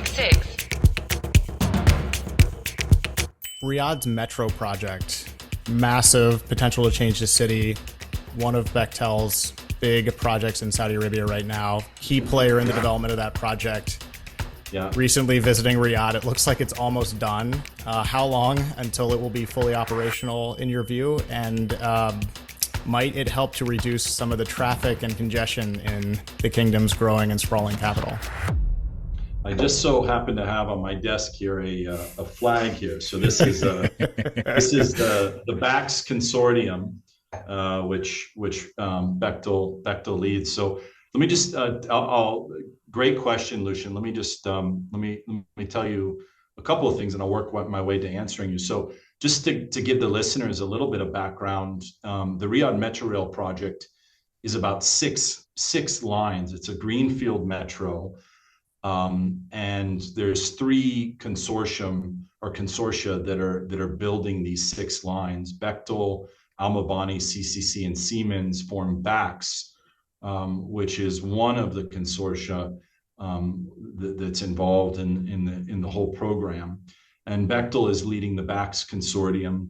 666. Riyadh's metro project, massive potential to change the city. One of Bechtel's big projects in Saudi Arabia right now. Key player in the development of that project. Yeah. Recently visiting Riyadh, it looks like it's almost done. How long until it will be fully operational in your view? And might it help to reduce some of the traffic and congestion in the kingdom's growing and sprawling capital? I just so happen to have on my desk here a flag here. So this is this is the BACS consortium, which Bechtel leads. So let me just great question, Lucian. Let me just let me tell you a couple of things, and I'll work my way to answering you. So just to give the listeners a little bit of background, the Riyadh Metro Rail project is about six lines. It's a greenfield metro. And there's three consortia that are building these 6 lines. Bechtel, Al Mabani, CCC, and Siemens form BACS, which is one of the consortia that's involved in the whole program. And Bechtel is leading the BACS consortium,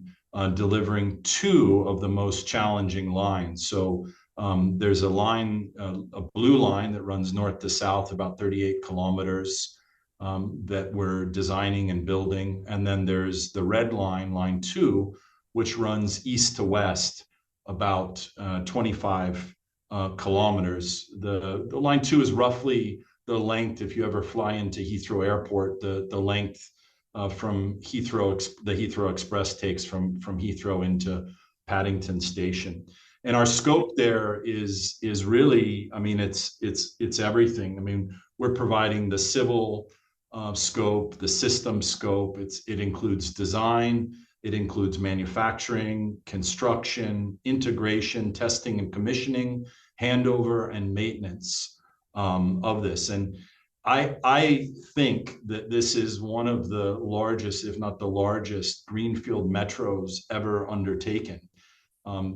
delivering 2 of the most challenging lines. So there's a line, a blue line that runs north to south, about 38 kilometers, that we're designing and building. And then there's the red line, line 2, which runs east to west, about 25 kilometers. The line 2 is roughly the length, if you ever fly into Heathrow Airport, the length from Heathrow, the Heathrow Express takes from Heathrow into Paddington Station. And our scope there is really, I mean, it's everything. I mean, we're providing the civil scope, the system scope. It includes design, it includes manufacturing, construction, integration, testing and commissioning, handover, and maintenance of this. And I think that this is one of the largest, if not the largest, greenfield metros ever undertaken.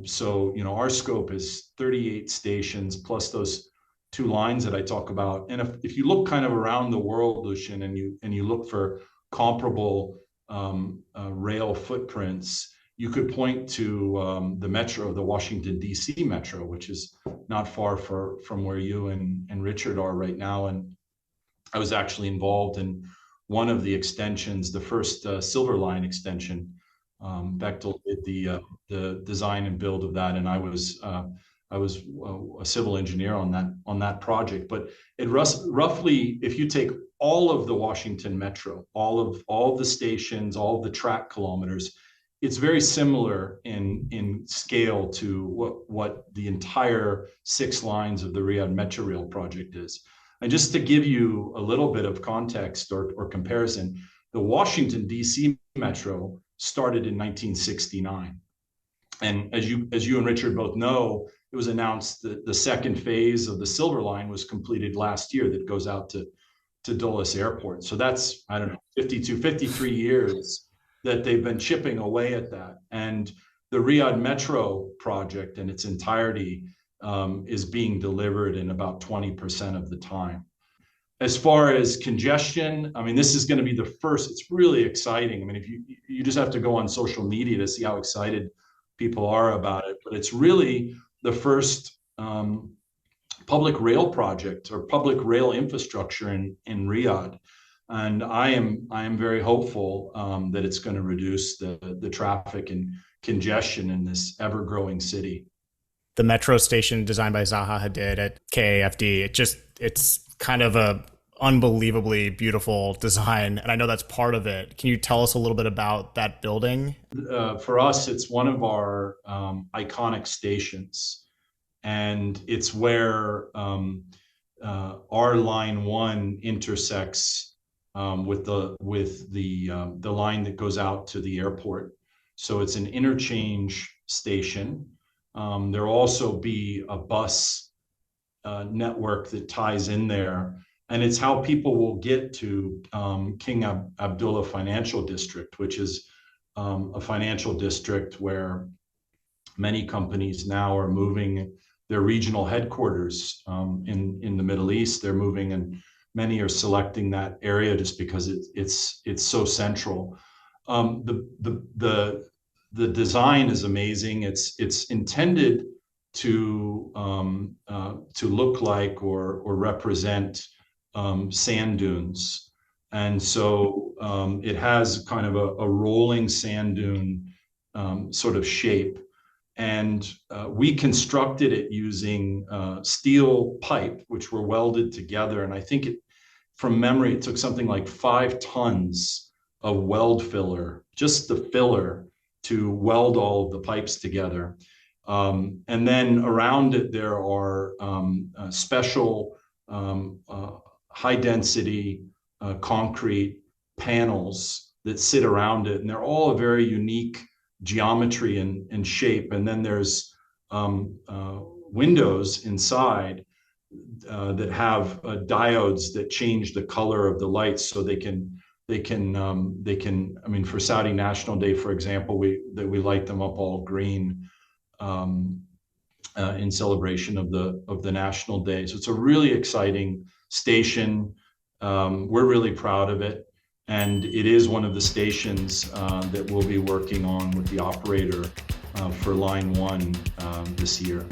So, you know, our scope is 38 stations plus those 2 lines that I talk about. And if you look kind of around the world, Lucian, and you look for comparable rail footprints, you could point to the metro, the Washington, D.C. metro, which is not far from where you and Richard are right now. And I was actually involved in one of the extensions, the first Silver Line extension. Bechtel did the design and build of that, and I was a civil engineer on that project. But it roughly, if you take all of the Washington Metro, all of the stations, all of the track kilometers, it's very similar in scale to what the entire 6 lines of the Riyadh Metro Rail project is. And just to give you a little bit of context or comparison, the Washington D.C. Metro started in 1969. And as you and Richard both know, it was announced that the second phase of the Silver Line was completed last year that goes out to Dulles Airport. So that's, I don't know, 53 years that they've been chipping away at that. And the Riyadh Metro project in its entirety is being delivered in about 20% of the time. As far as congestion, I mean, this is going to be the first. It's really exciting. I mean, if you just have to go on social media to see how excited people are about it. But it's really the first public rail project or public rail infrastructure in Riyadh, and I am very hopeful that it's going to reduce the traffic and congestion in this ever-growing city. The metro station designed by Zaha Hadid at KAFD, it's kind of a unbelievably beautiful design, and I know that's part of it. Can you tell us a little bit about that building? For us, it's one of our iconic stations, and it's where our line 1 intersects with the line that goes out to the airport. So it's an interchange station. There'll also be a bus network that ties in there. And it's how people will get to King Abdullah Financial District, which is a financial district where many companies now are moving their regional headquarters in the Middle East. They're moving and many are selecting that area just because it's so central. The design is amazing. It's intended to look like or represent sand dunes, and so it has kind of a rolling sand dune sort of shape. And we constructed it using steel pipe, which were welded together. And I think from memory, it took something like 5 tons of weld filler, just the filler, to weld all of the pipes together. And then around it, there are special high density concrete panels that sit around it. And they're all a very unique geometry and shape. And then there's windows inside that have diodes that change the color of the lights, so they can. I mean, for Saudi National Day, for example, we light them up all green in celebration of the National Day. So it's a really exciting station. We're really proud of it. And it is one of the stations that we'll be working on with the operator for Line 1 this year.